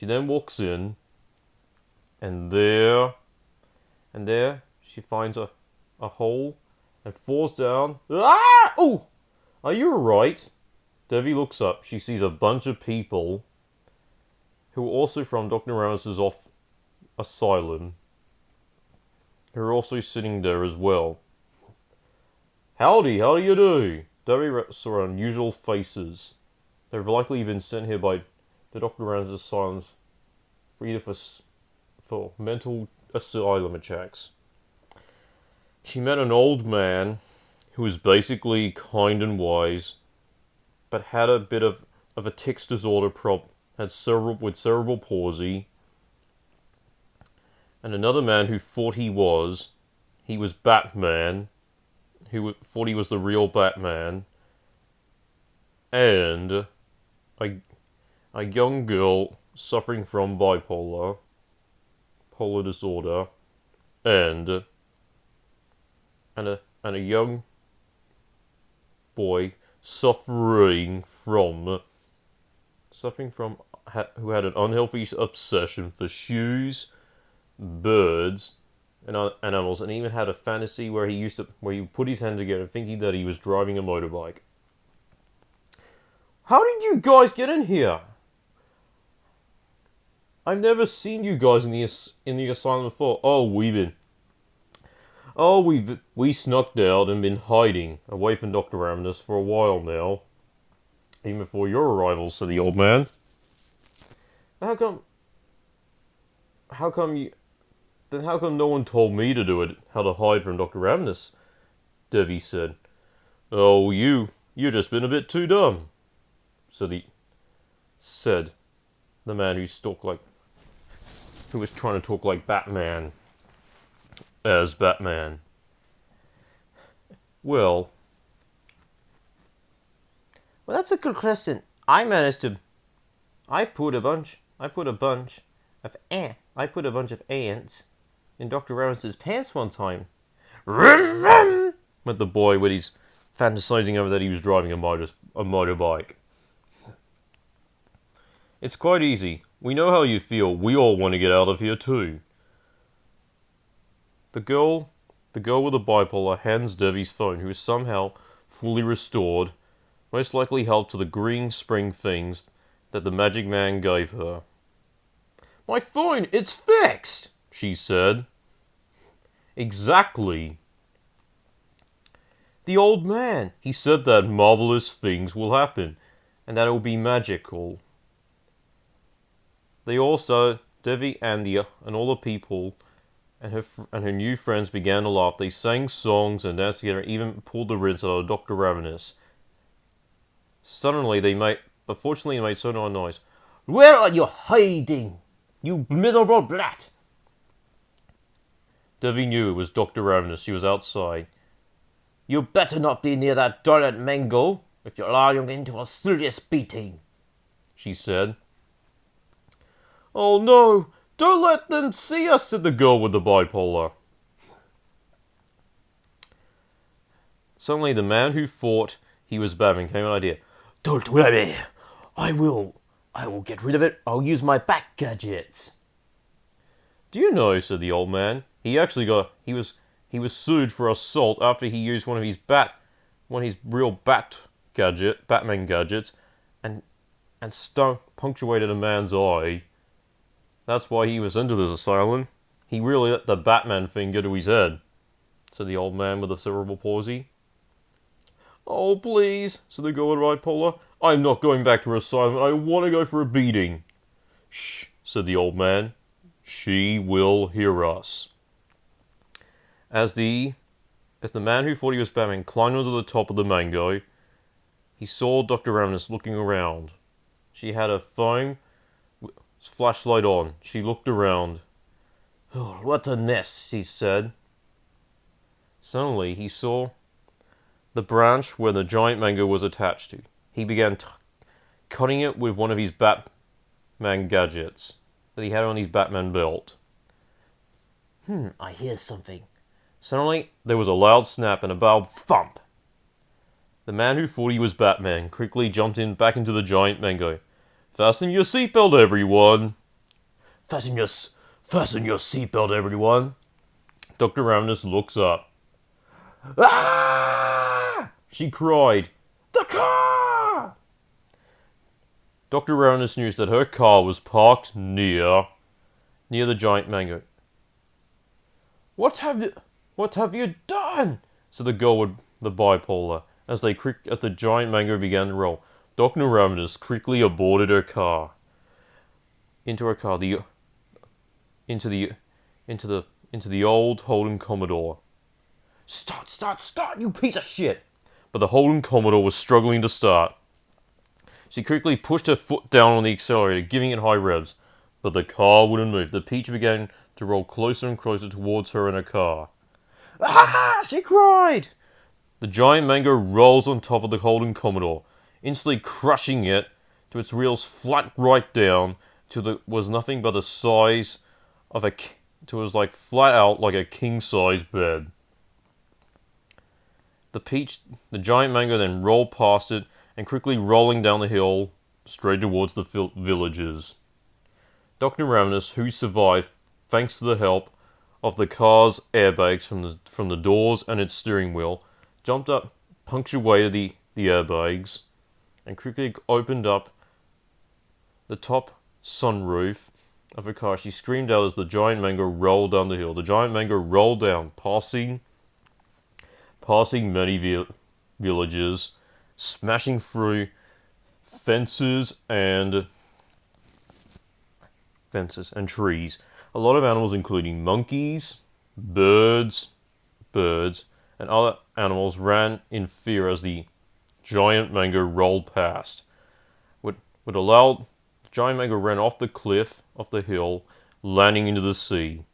She then walks in, and there she finds a hole and falls down. Ah! Oh! Are you alright? Devi looks up. She sees a bunch of people who are also from Dr. Rammus's asylum, who are also sitting there as well. Howdy, how do you do? Devi saw unusual faces. They've likely been sent here by the Dr. Rammus's asylum for mental asylum attacks. She met an old man who was basically kind and wise, but had a bit of a tics disorder problem, had cerebral palsy, and another man who thought he was Batman, who thought he was the real Batman, and a young girl suffering from bipolar disorder, and a young boy suffering from who had an unhealthy obsession for shoes, birds, and animals, and even had a fantasy where he put his hand together thinking that he was driving a motorbike. How did you guys get in here? I've never seen you guys in the asylum before. We snuck out and been hiding away from Dr. Rammus for a while now. Even before your arrival, said the old man. How come no one told me to do it, how to hide from Dr. Rammus? Devi said. Oh, you've just been a bit too dumb, said the man who was trying to talk like Batman, as Batman. Well, that's a good question. I put a bunch of ants in Dr. Rammus's pants one time. Went the boy when he's fantasizing over that he was driving a motorbike. It's quite easy. We know how you feel. We all want to get out of here too. The girl with the bipolar hands Devi's phone, who is somehow fully restored, most likely helped to the green spring things that the magic man gave her. My phone, it's fixed, she said. Exactly. The old man, he said that marvelous things will happen, and that it will be magical. They also, Devi and all the people and her new friends began to laugh. They sang songs and danced together, even pulled the rinse out of Dr. Rammus. Suddenly but fortunately they made so no noise. Where are you hiding, you miserable brat? Devi knew it was Dr. Rammus. She was outside. You better not be near that darling mango, if you're lying into a serious beating, she said. Oh no, don't let them see us, said the girl with the bipolar. Suddenly the man who thought he was Batman came with an idea. Don't worry, I will get rid of it. I'll use my bat gadgets. Do you know, said the old man, he was sued for assault after he used one of his real Batman gadgets, and punctuated a man's eye. That's why he was into this asylum. He really let the Batman thing go to his head, said the old man with the cerebral palsy. Oh, please, said the girl with bipolar. I'm not going back to her asylum. I want to go for a beating. Shh, said the old man. She will hear us. As the man who thought he was Batman climbed onto the top of the mango, he saw Dr. Rammus looking around. She had her phone flashlight on. She looked around. Oh, what a mess, she said. Suddenly, he saw the branch where the giant mango was attached to. He began cutting it with one of his Batman gadgets that he had on his Batman belt. I hear something. Suddenly, there was a loud snap and a loud thump. The man who thought he was Batman quickly jumped back into the giant mango. Fasten your seatbelt, everyone, Fasten your seatbelt, everyone. Dr. Ravenous looks up. Ah! She cried. The car! Dr. Ravenous knew that her car was parked near the giant mango. What have you done? Said the girl with the bipolar as the giant mango began to roll. Dr. Ravenous quickly aborted her car. Into the old Holden Commodore. Start, you piece of shit! But the Holden Commodore was struggling to start. She quickly pushed her foot down on the accelerator, giving it high revs. But the car wouldn't move. The Peach began to roll closer and closer towards her in her car. Ah! She cried! The giant mango rolls on top of the Holden Commodore, instantly crushing it to its wheels flat right down till it was nothing but the size of it was like flat out like a king-size bed. The giant mango then rolled past it and quickly rolling down the hill straight towards the villages. Dr. Ravenous, who survived thanks to the help of the car's airbags from the doors and its steering wheel, jumped up, punctuated the airbags, and quickly opened up the top sunroof of her car. She screamed out as the giant mango rolled down the hill. The giant mango rolled down, passing many villages, smashing through fences and trees. A lot of animals, including monkeys, birds, and other animals, ran in fear as the giant mango rolled past. The giant mango ran off the cliff of the hill, landing into the sea.